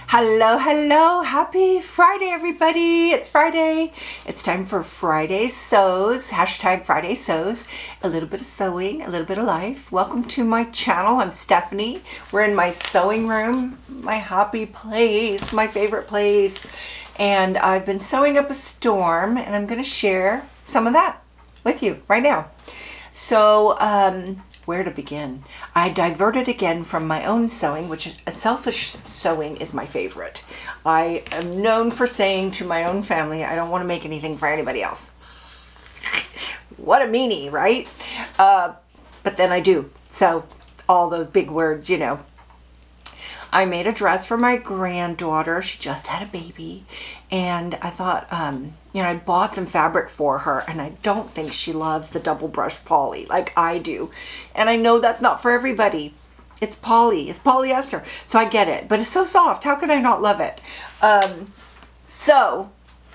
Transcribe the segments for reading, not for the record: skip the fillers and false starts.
Hello, hello, happy Friday everybody. It's Friday. It's time for Friday Sews, hashtag Friday Sews. A little bit of sewing, a little bit of life. Welcome to my channel. I'm Stephanie. We're in my sewing room, my happy place, my favorite place. And I've been sewing up a storm and I'm gonna share some of that with you right now. So, where to begin? I diverted again from my own sewing, which is selfish sewing is my favorite. I am known for saying to my own family, I don't want to make anything for anybody else. What a meanie, right? But then I do. So all those big words, you know. I made a dress for my granddaughter. She just had a baby. And I thought, I bought some fabric for her. And I don't think she loves the double brush poly like I do. And I know that's not for everybody. It's poly. It's polyester. So I get it. But it's so soft. How could I not love it? So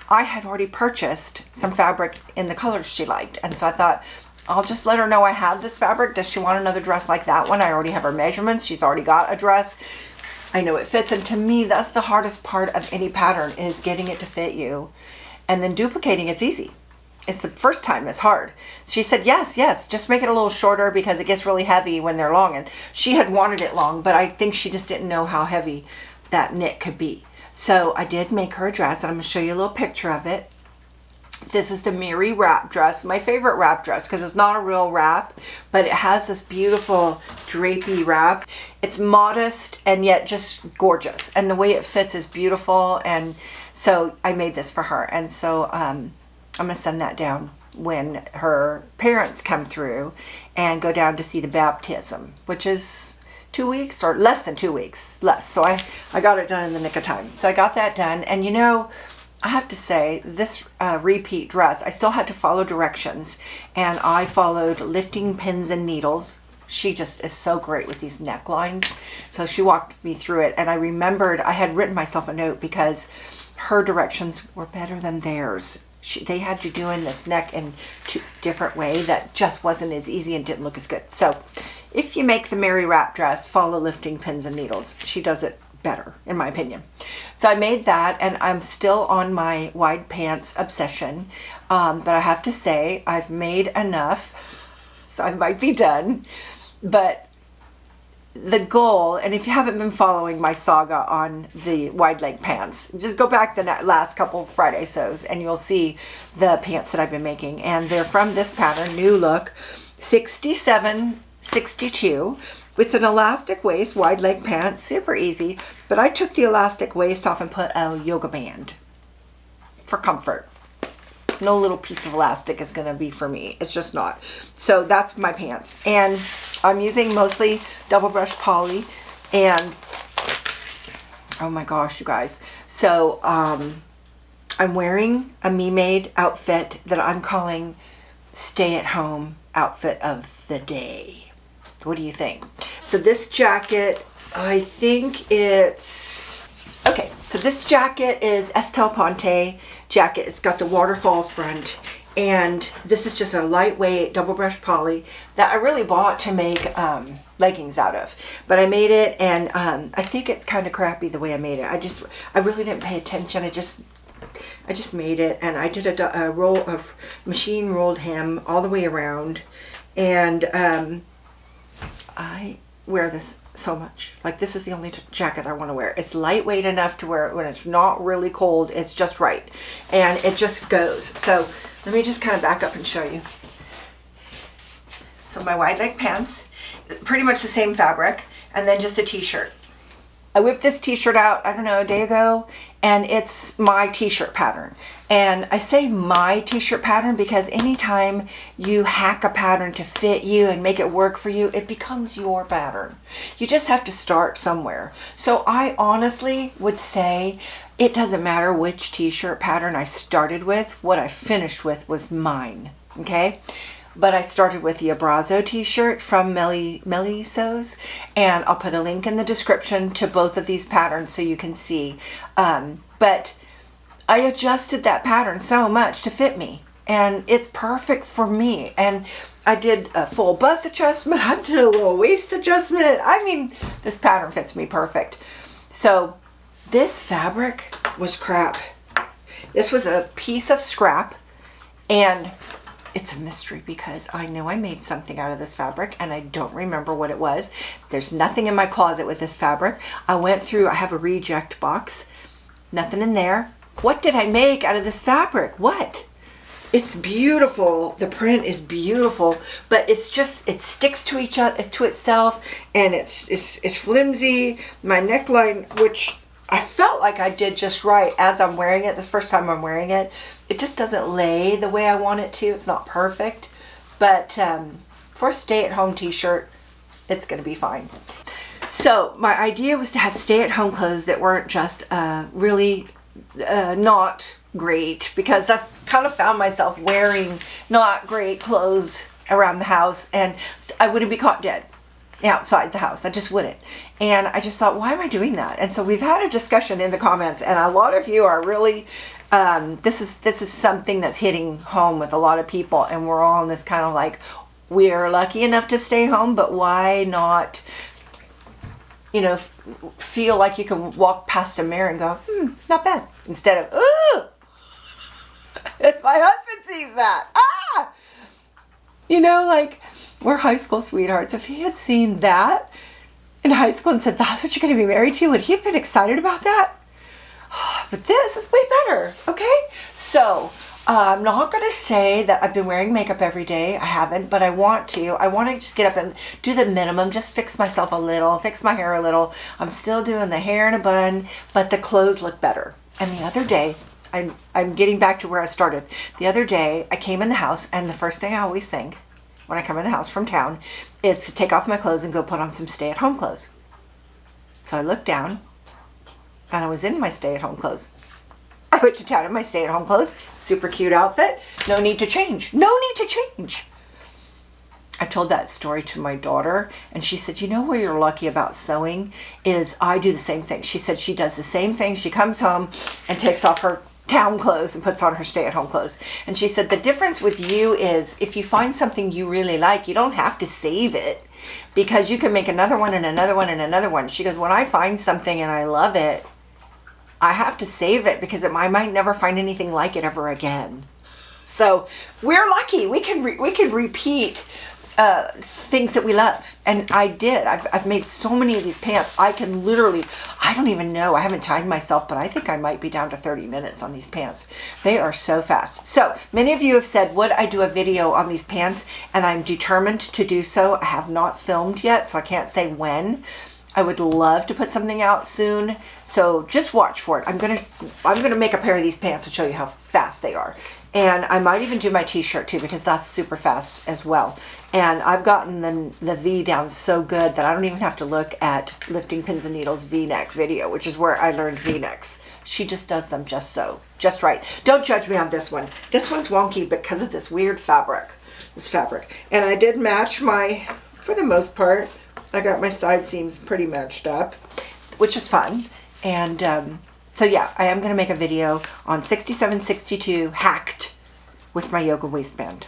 I had already purchased some fabric in the colors she liked. And so I thought, I'll just let her know I have this fabric. Does she want another dress like that one? I already have her measurements. She's already got a dress. I know it fits, and to me that's the hardest part of any pattern is getting it to fit you, and then duplicating it's easy. It's the first time that's hard. She said yes, just make it a little shorter because it gets really heavy when they're long, and she had wanted it long, but I think she just didn't know how heavy that knit could be. So I did make her a dress, and I'm going to show you a little picture of it. This is the Mirri wrap dress, my favorite wrap dress because it's not a real wrap, but it has this beautiful drapey wrap. It's modest and yet just gorgeous, and the way it fits is beautiful, and so I made this for her. And so I'm gonna send that down when her parents come through and go down to see the baptism, which is 2 weeks or less than 2 weeks, less. So I got it done in the nick of time. So I got that done, and you know, I have to say, this repeat dress, I still had to follow directions, and I followed lifting pins and needles. She just is so great with these necklines. So she walked me through it, and I remembered I had written myself a note because her directions were better than theirs. They had you doing this neck in a different way that just wasn't as easy and didn't look as good. So if you make the Mirri wrap dress, follow lifting pins and needles. She does it better, in my opinion. So I made that, and I'm still on my wide pants obsession, but I have to say I've made enough, so I might be done. But the goal, and if you haven't been following my saga on the wide leg pants, just go back the last couple Friday sews and you'll see the pants that I've been making, and they're from this pattern, New Look 6762. It's an elastic waist, wide leg pant, super easy, but I took the elastic waist off and put a yoga band for comfort. No little piece of elastic is gonna be for me. It's just not. So that's my pants. And I'm using mostly double brush poly, and oh my gosh, you guys. So I'm wearing a me-made outfit that I'm calling stay-at-home outfit of the day. What do you think? So this jacket, I think it's, okay, so this jacket is Estelle Ponte jacket. It's got the waterfall front, and this is just a lightweight double brush poly that I really bought to make leggings out of. But I made it, and I think it's kind of crappy the way I made it. I really didn't pay attention. I just made it, and I did a roll of machine rolled hem all the way around, and I wear this so much. Like, this is the only jacket I want to wear. It's lightweight enough to wear it when it's not really cold. It's just right, and it just goes. So let me just kind of back up and show you. So my wide leg pants, pretty much the same fabric, and then just a t-shirt. I whipped this t-shirt out, I don't know, a day ago, and it's my t-shirt pattern. And I say my t-shirt pattern because anytime you hack a pattern to fit you and make it work for you, it becomes your pattern. You just have to start somewhere. So I honestly would say it doesn't matter which t-shirt pattern I started with, what I finished with was mine, okay? But I started with the Abrazo t-shirt from Melly Sews, and I'll put a link in the description to both of these patterns so you can see. But I adjusted that pattern so much to fit me, and it's perfect for me. And I did a full bust adjustment. I did a little waist adjustment. I mean, this pattern fits me perfect. So This fabric was crap. This was a piece of scrap, and it's a mystery because I know I made something out of this fabric and I don't remember what it was. There's nothing in my closet with this fabric. I went through, I have a reject box, nothing in there. What did I make out of this fabric? What? It's beautiful. The print is beautiful, but it's just, it sticks to each other, to itself, and it's flimsy. My neckline, which I felt like I did just right as I'm wearing it. This first time I'm wearing it. It just doesn't lay the way I want it to. It's not perfect, but for a stay-at-home t-shirt, it's going to be fine. So my idea was to have stay-at-home clothes that weren't just really not great, because that's kind of found myself wearing not great clothes around the house, and I wouldn't be caught dead outside the house. I just wouldn't. And I just thought, why am I doing that? And so we've had a discussion in the comments, and a lot of you are really this is something that's hitting home with a lot of people, and we're all in this kind of like, we're lucky enough to stay home, but why not, you know, feel like you can walk past a mirror and go, not bad, instead of, ooh, if my husband sees that, you know, like, we're high school sweethearts. If he had seen that in high school and said, that's what you're going to be married to, would he have been excited about that? But this is way better, okay? So, I'm not going to say that I've been wearing makeup every day. I haven't, but I want to. I want to just get up and do the minimum, just fix myself a little, fix my hair a little. I'm still doing the hair in a bun, but the clothes look better. And the other day, I'm getting back to where I started. The other day, I came in the house, and the first thing I always think when I come in the house from town is to take off my clothes and go put on some stay-at-home clothes. So I looked down, and I was in my stay-at-home clothes. I went to town in my stay-at-home clothes. Super cute outfit. No need to change. No need to change. I told that story to my daughter, and she said, you know where you're lucky about sewing is I do the same thing. She said she does the same thing. She comes home and takes off her town clothes and puts on her stay-at-home clothes. And she said the difference with you is if you find something you really like, you don't have to save it, because you can make another one and another one and another one. She goes, when I find something and I love it, I have to save it because I might never find anything like it ever again. So we're lucky. We can repeat things that we love. And I did. I've made so many of these pants. I can literally, I don't even know. I haven't timed myself, but I think I might be down to 30 minutes on these pants. They are so fast. So many of you have said, would I do a video on these pants? And I'm determined to do so. I have not filmed yet, so I can't say when. I would love to put something out soon, so just watch for it. I'm gonna make a pair of these pants and show you how fast they are. And I might even do my t-shirt too, because that's super fast as well. And I've gotten the V down so good that I don't even have to look at Lifting Pins and Needles V-neck video, which is where I learned V-necks. She just does them just so, just right. Don't judge me on this one. This one's wonky because of this weird fabric, And I did match my, for the most part, I got my side seams pretty matched up, which is fun. And so yeah, I am going to make a video on 6762 hacked with my yoga waistband.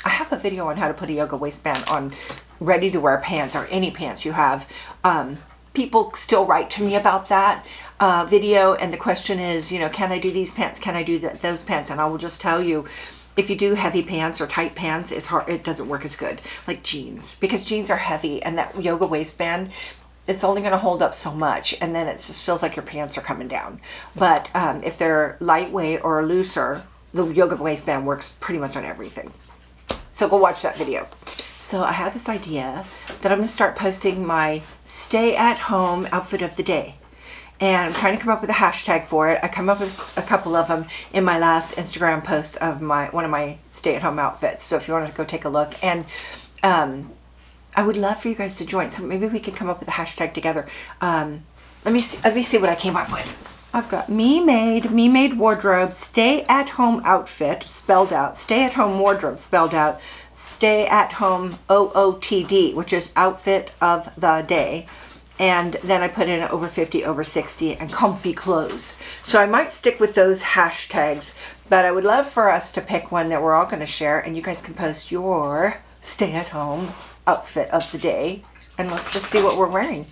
I have a video on how to put a yoga waistband on ready to wear pants, or any pants you have. People still write to me about that video, and the question is, you know, can I do these pants? Can I do those pants? And I will just tell you, if you do heavy pants or tight pants, it's hard. It doesn't work as good like jeans, because jeans are heavy, and that yoga waistband, it's only going to hold up so much, and then it just feels like your pants are coming down. But if they're lightweight or looser, the yoga waistband works pretty much on everything. So go watch that video. So I have this idea that I'm going to start posting my stay-at-home outfit of the day. And I'm trying to come up with a hashtag for it. I come up with a couple of them in my last Instagram post of one of my stay-at-home outfits. So if you want to go take a look. And I would love for you guys to join. So maybe we can come up with a hashtag together. Let me see what I came up with. I've got me made wardrobe, stay-at-home outfit spelled out, stay-at-home wardrobe spelled out, stay-at-home OOTD, which is outfit of the day. And then I put in over 50, over 60, and comfy clothes. So I might stick with those hashtags, but I would love for us to pick one that we're all going to share, and you guys can post your stay-at-home outfit of the day, and let's just see what we're wearing.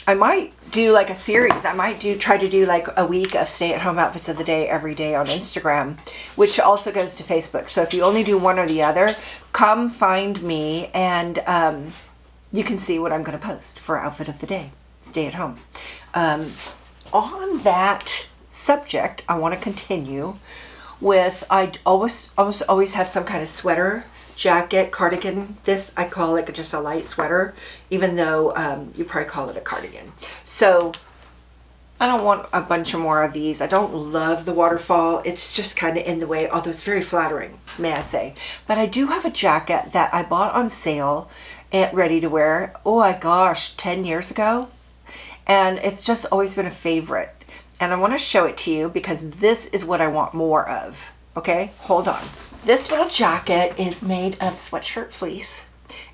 I might do like a series. I might try to do like a week of stay-at-home outfits of the day every day on Instagram, which also goes to Facebook. So if you only do one or the other, come find me and you can see what I'm going to post for outfit of the day. Stay at home. On that subject, I want to continue with, I almost always have some kind of sweater, jacket, cardigan. This, I call it just a light sweater, even though you probably call it a cardigan. So I don't want a bunch of more of these. I don't love the waterfall. It's just kind of in the way, although it's very flattering, may I say. But I do have a jacket that I bought on sale and ready to wear, oh my gosh, 10 years ago. And it's just always been a favorite. And I want to show it to you because this is what I want more of. Okay, hold on. This little jacket is made of Sweatshirt Fleece.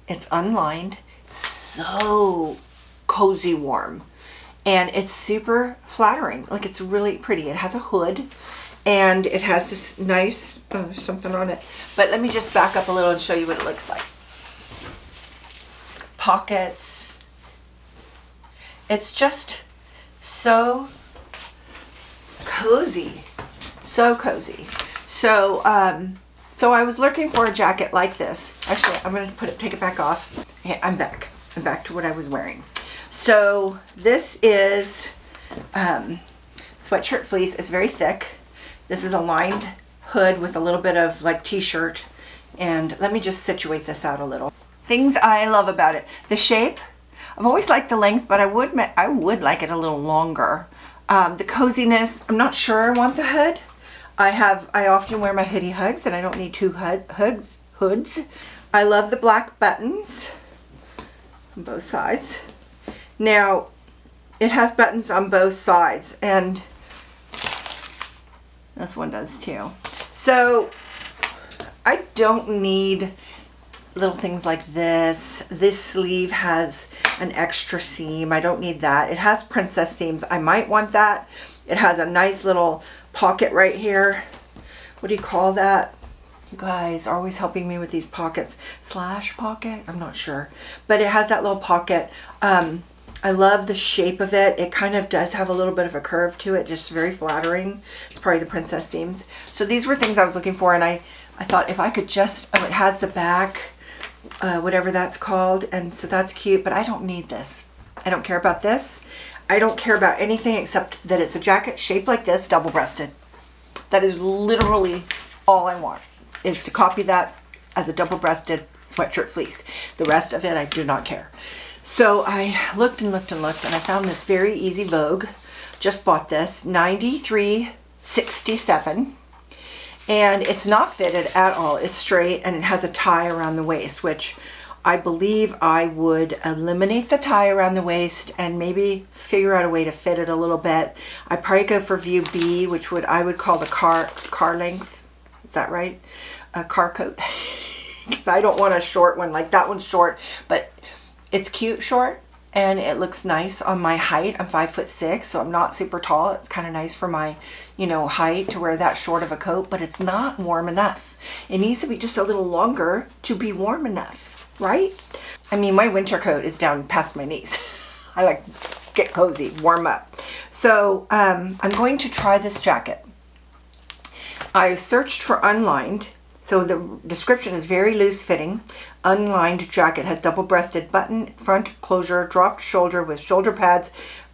It's unlined, so cozy warm. And it's super flattering. Like, it's really pretty. It has a hood and it has this nice, there's something on it. But let me just back up a little and show you what it looks like. Pockets. It's just so cozy. So cozy. So, so I was looking for a jacket like this. Actually, I'm going to take it back off. Okay, I'm back. I'm back to what I was wearing. So this is Sweatshirt Fleece. It's very thick. This is a lined hood with a little bit of like t-shirt. And let me just situate this out a little. Things I love about it. The shape. I've always liked the length, but I would like it a little longer. The coziness. I'm not sure I want the hood. I often wear my hoodie hugs and I don't need two hoods. I love the black buttons on both sides. Now, it has buttons on both sides, and this one does too. So, I don't need little things like this. This sleeve has an extra seam. I don't need that. It has princess seams. I might want that. It has a nice little pocket right here. What do you call that? You guys are always helping me with these pockets. Slash pocket? I'm not sure. But it has that little pocket. I love the shape of it. It kind of does have a little bit of a curve to it, just very flattering. It's probably the princess seams. So these were things I was looking for, and I thought if I could just, oh, it has the back, whatever that's called, and so that's cute, but I don't need this. I don't care about this. I don't care about anything except that it's a jacket shaped like this, double-breasted. That is literally all I want, is to copy that as a double-breasted Sweatshirt Fleece. The rest of it, I do not care. So I looked and looked and looked, and I found this very easy Vogue. Just bought this, $93.67. And it's not fitted at all. It's straight, and it has a tie around the waist, which I believe I would eliminate the tie around the waist and maybe figure out a way to fit it a little bit. I'd probably go for view B, which I would call the car length. Is that right? A car coat. Because I don't want a short one. Like, that one's short, but it's cute short, and it looks nice on my height. I'm 5'6", so I'm not super tall. It's kind of nice for my, you know, height to wear that short of a coat, but it's not warm enough. It needs to be just a little longer to be warm enough, right? I mean, my winter coat is down past my knees. I like get cozy, warm up. So I'm going to try this jacket. I searched for unlined. So the description is very loose fitting. Unlined jacket, has double-breasted button, front closure, dropped shoulder with shoulder pads,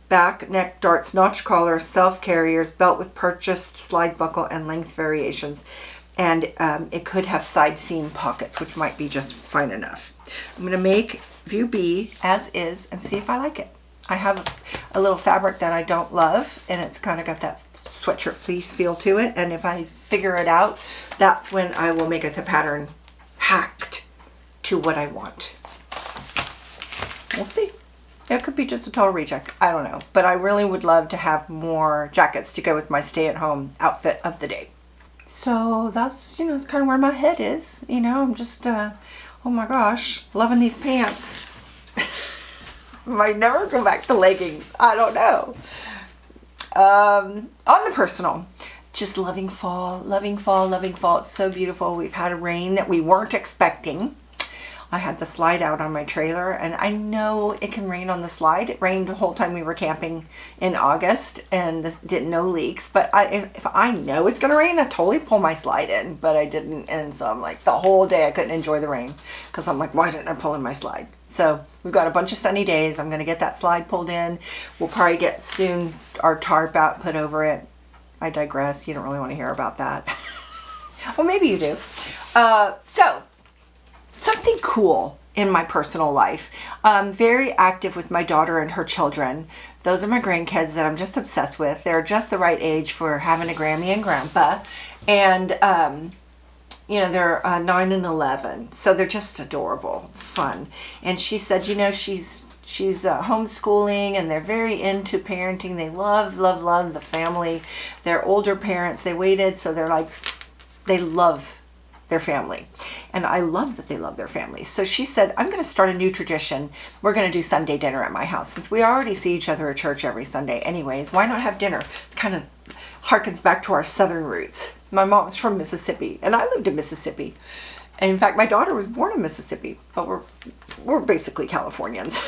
back, neck, darts, notch collar, self-carriers, belt with purchased slide buckle and length variations. And it could have side seam pockets, which might be just fine enough. I'm going to make view B as is and see if I like it. I have a little fabric that I don't love, and it's kind of got that Sweatshirt Fleece feel to it, and if I figure it out, that's when I will make the pattern hacked to what I want. We'll see. It could be just a total reject. I don't know, but I really would love to have more jackets to go with my stay-at-home outfit of the day. So that's, you know, it's kind of where my head is. You know, I'm just, oh my gosh, loving these pants. Might never go back to leggings. I don't know. On the personal, just loving fall, loving fall, loving fall. It's so beautiful. We've had a rain that we weren't expecting I had the slide out on my trailer, and I know it can rain on the slide. It rained the whole time we were camping in August and didn't no leaks. But if I know it's going to rain, I totally pull my slide in, but I didn't. And so I'm like, the whole day I couldn't enjoy the rain because I'm like, why didn't I pull in my slide? So we've got a bunch of sunny days. I'm going to get that slide pulled in. We'll probably get soon our tarp out, put over it. I digress. You don't really want to hear about that. Well, maybe you do. So something cool in my personal life. Very active with my daughter and her children. Those are my grandkids that I'm just obsessed with. They're just the right age for having a Grammy and Grandpa. And, you know, they're 9 and 11. So they're just adorable, fun. And she said, you know, she's homeschooling, and they're very into parenting. They love the family. They're older parents. They waited, so they're like, they love their family. And I love that they love their family. So she said, I'm going to start a new tradition. We're going to do Sunday dinner at my house. Since we already see each other at church every Sunday anyways, why not have dinner? It's kind of harkens back to our southern roots. My mom's from Mississippi, and I lived in Mississippi. And in fact, my daughter was born in Mississippi, but we're basically Californians.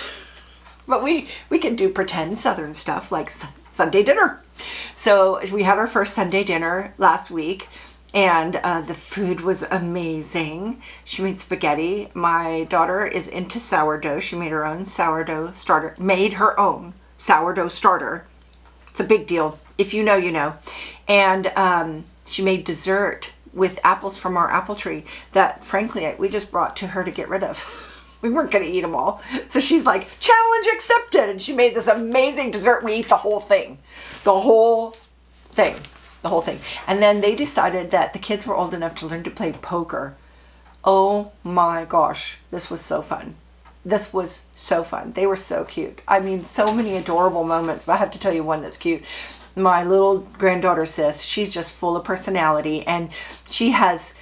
But we can do pretend southern stuff like Sunday dinner. So we had our first Sunday dinner last week. And the food was amazing. She made spaghetti. My daughter is into sourdough. She made her own sourdough starter. It's a big deal. If you know, you know. And she made dessert with apples from our apple tree that, frankly, we just brought to her to get rid of. We weren't going to eat them all. So she's like, challenge accepted. And she made this amazing dessert. We eat the whole thing. The whole thing. And then they decided that the kids were old enough to learn to play poker. Oh my gosh, this was so fun. They were so cute. I mean, so many adorable moments, but I have to tell you one that's cute. My little granddaughter Sis, she's just full of personality, and she has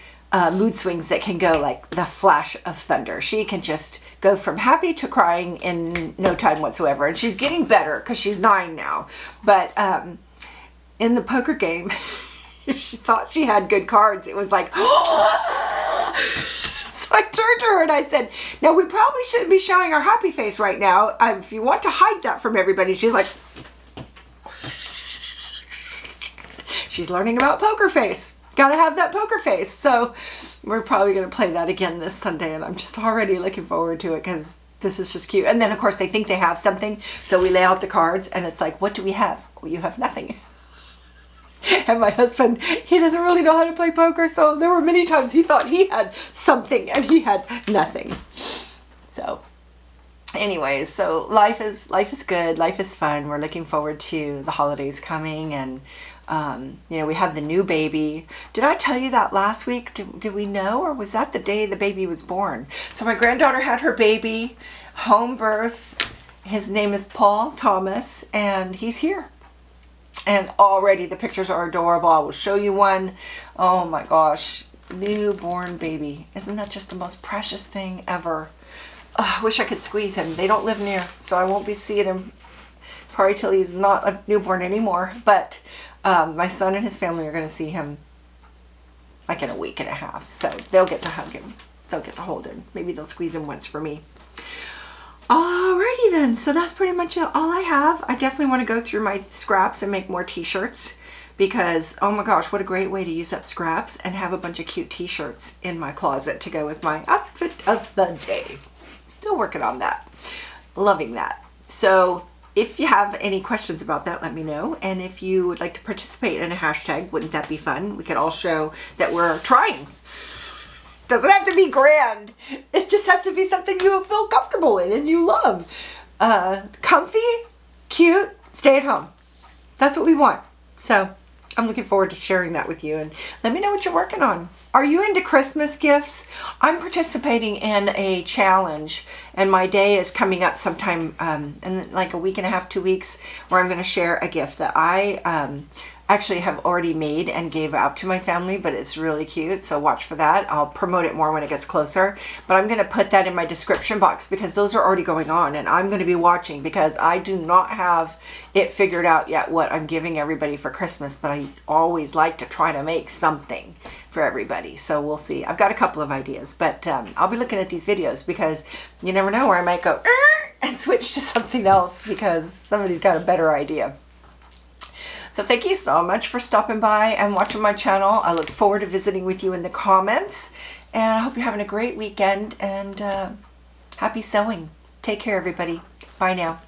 mood swings that can go like the flash of thunder. She can just go from happy to crying in no time whatsoever. And she's getting better because she's 9 now. But in the poker game, she thought she had good cards. It was like, so I turned to her and I said, now we probably shouldn't be showing our happy face right now. If you want to hide that from everybody. She's like, she's learning about poker face. Gotta have that poker face. So we're probably going to play that again this Sunday, and I'm just already looking forward to it because this is just cute. And then of course they think they have something, so we lay out the cards and it's like, what do we have? Well, you have nothing. And my husband, he doesn't really know how to play poker, so there were many times he thought he had something and he had nothing. So anyways, so life is good, life is fun. We're looking forward to the holidays coming, and you know, we have the new baby. Did I tell you that last week? Did we know, or was that the day the baby was born? So my granddaughter had her baby, home birth. His name is Paul Thomas, and he's here. And already the pictures are adorable. I will show you one. Oh my gosh, newborn baby. Isn't that just the most precious thing ever? I wish I could squeeze him. They don't live near, so I won't be seeing him probably till he's not a newborn anymore. But my son and his family are going to see him like in a week and a half. So they'll get to hug him. They'll get to hold him. Maybe they'll squeeze him once for me. Alrighty then, so that's pretty much all I have. I definitely want to go through my scraps and make more t-shirts because, oh my gosh, what a great way to use up scraps and have a bunch of cute t-shirts in my closet to go with my outfit of the day. Still working on that. Loving that. So if you have any questions about that, let me know. And if you would like to participate in a hashtag, wouldn't that be fun? We could all show that we're trying. Doesn't have to be grand. It just has to be something you feel comfortable in and you love. Comfy, cute, stay at home. That's what we want. So I'm looking forward to sharing that with you, and let me know what you're working on. Are you into Christmas gifts? I'm participating in a challenge, and my day is coming up sometime in like a week and a half, 2 weeks, where I'm going to share a gift that I actually have already made and gave out to my family, but it's really cute, so watch for that. I'll promote it more when it gets closer, but I'm going to put that in my description box because those are already going on, and I'm going to be watching because I do not have it figured out yet what I'm giving everybody for Christmas, but I always like to try to make something for everybody, so we'll see. I've got a couple of ideas, but I'll be looking at these videos because you never know where I might go and switch to something else because somebody's got a better idea. So thank you so much for stopping by and watching my channel. I look forward to visiting with you in the comments, and I hope you're having a great weekend, and happy sewing. Take care, everybody. Bye now.